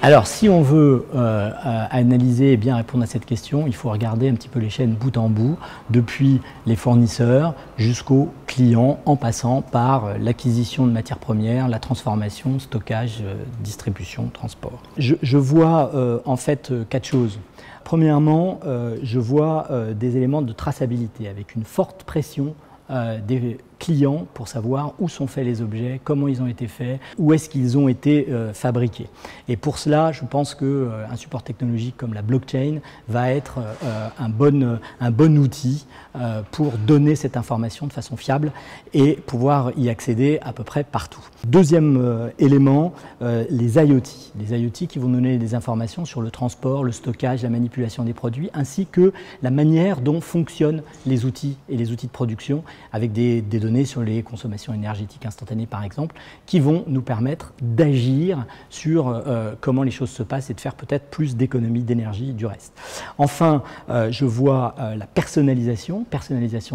Alors, si on veut analyser et bien répondre à cette question, il faut regarder un petit peu les chaînes bout en bout, depuis les fournisseurs jusqu'aux clients, en passant par l'acquisition de matières premières, la transformation, stockage, distribution, transport. Je vois en fait 4 choses. Premièrement, je vois des éléments de traçabilité avec une forte pression des clients pour savoir où sont faits les objets, comment ils ont été faits, où est-ce qu'ils ont été fabriqués. Et pour cela, je pense qu'un support technologique comme la blockchain va être un bon outil pour donner cette information de façon fiable et pouvoir y accéder à peu près partout. Deuxième élément, les IoT. Les IoT qui vont donner des informations sur le transport, le stockage, la manipulation des produits, ainsi que la manière dont fonctionnent les outils et les outils de production avec des données sur les consommations énergétiques instantanées par exemple, qui vont nous permettre d'agir sur comment les choses se passent et de faire peut-être plus d'économie d'énergie du reste. Enfin, je vois la personnalisation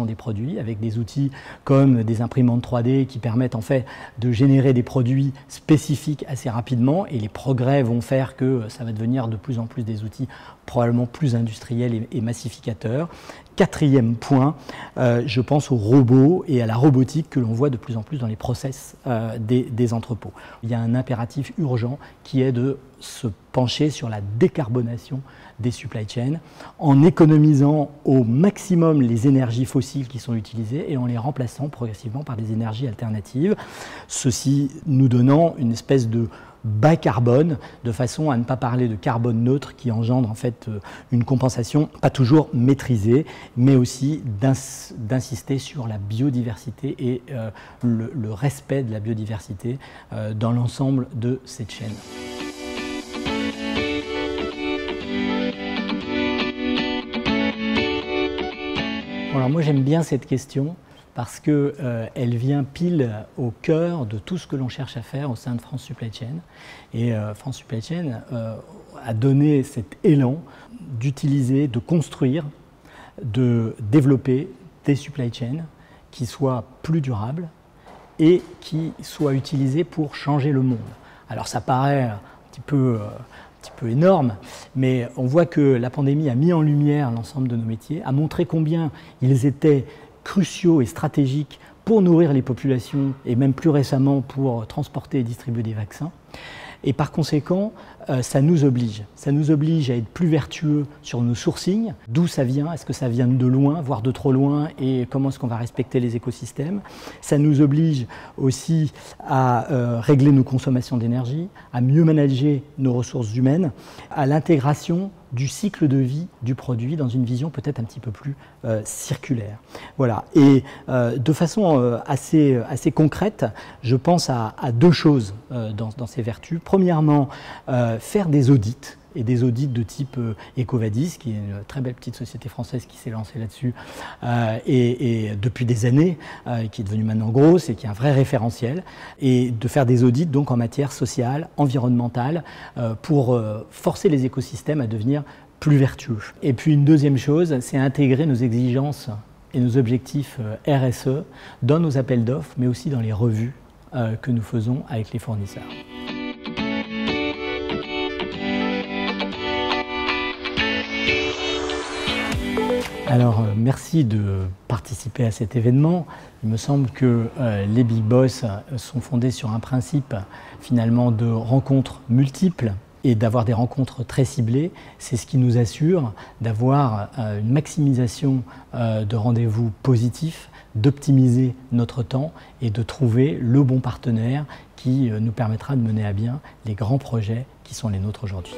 des produits avec des outils comme des imprimantes 3D qui permettent en fait de générer des produits spécifiques assez rapidement, et les progrès vont faire que ça va devenir de plus en plus des outils probablement plus industriels et massificateurs. Quatrième point, je pense aux robots et à la robotique que l'on voit de plus en plus dans les process des entrepôts. Il y a un impératif urgent qui est de se pencher sur la décarbonation des supply chains en économisant au maximum les énergies fossiles qui sont utilisées et en les remplaçant progressivement par des énergies alternatives. Ceci nous donnant une espèce de bas carbone, de façon à ne pas parler de carbone neutre qui engendre en fait une compensation pas toujours maîtrisée, mais aussi d'insister sur la biodiversité et le respect de la biodiversité dans l'ensemble de cette chaîne. Alors moi j'aime bien cette question parce qu'elle vient pile au cœur de tout ce que l'on cherche à faire au sein de France Supply Chain. Et France Supply Chain a donné cet élan d'utiliser, de construire, de développer des supply chains qui soient plus durables et qui soient utilisés pour changer le monde. Alors ça paraît un petit peu énorme, mais on voit que la pandémie a mis en lumière l'ensemble de nos métiers, a montré combien ils étaient cruciaux et stratégiques pour nourrir les populations et même plus récemment pour transporter et distribuer des vaccins. Et par conséquent, ça nous oblige à être plus vertueux sur nos sourcings, d'où ça vient, est-ce que ça vient de loin, voire de trop loin, et comment est-ce qu'on va respecter les écosystèmes. Ça nous oblige aussi à régler nos consommations d'énergie, à mieux manager nos ressources humaines, à l'intégration du cycle de vie du produit dans une vision peut-être un petit peu plus circulaire. Voilà. Et de façon assez concrète, je pense à 2 choses dans ces vertus. Premièrement, faire des audits, et des audits de type EcoVadis, qui est une très belle petite société française qui s'est lancée là-dessus et depuis des années, qui est devenue maintenant grosse et qui est un vrai référentiel, et de faire des audits donc en matière sociale, environnementale, pour forcer les écosystèmes à devenir plus vertueux. Et puis une deuxième chose, c'est intégrer nos exigences et nos objectifs RSE dans nos appels d'offres, mais aussi dans les revues que nous faisons avec les fournisseurs. Alors, merci de participer à cet événement. Il me semble que les Big Boss sont fondés sur un principe finalement de rencontres multiples et d'avoir des rencontres très ciblées. C'est ce qui nous assure d'avoir une maximisation de rendez-vous positifs, d'optimiser notre temps et de trouver le bon partenaire qui nous permettra de mener à bien les grands projets qui sont les nôtres aujourd'hui.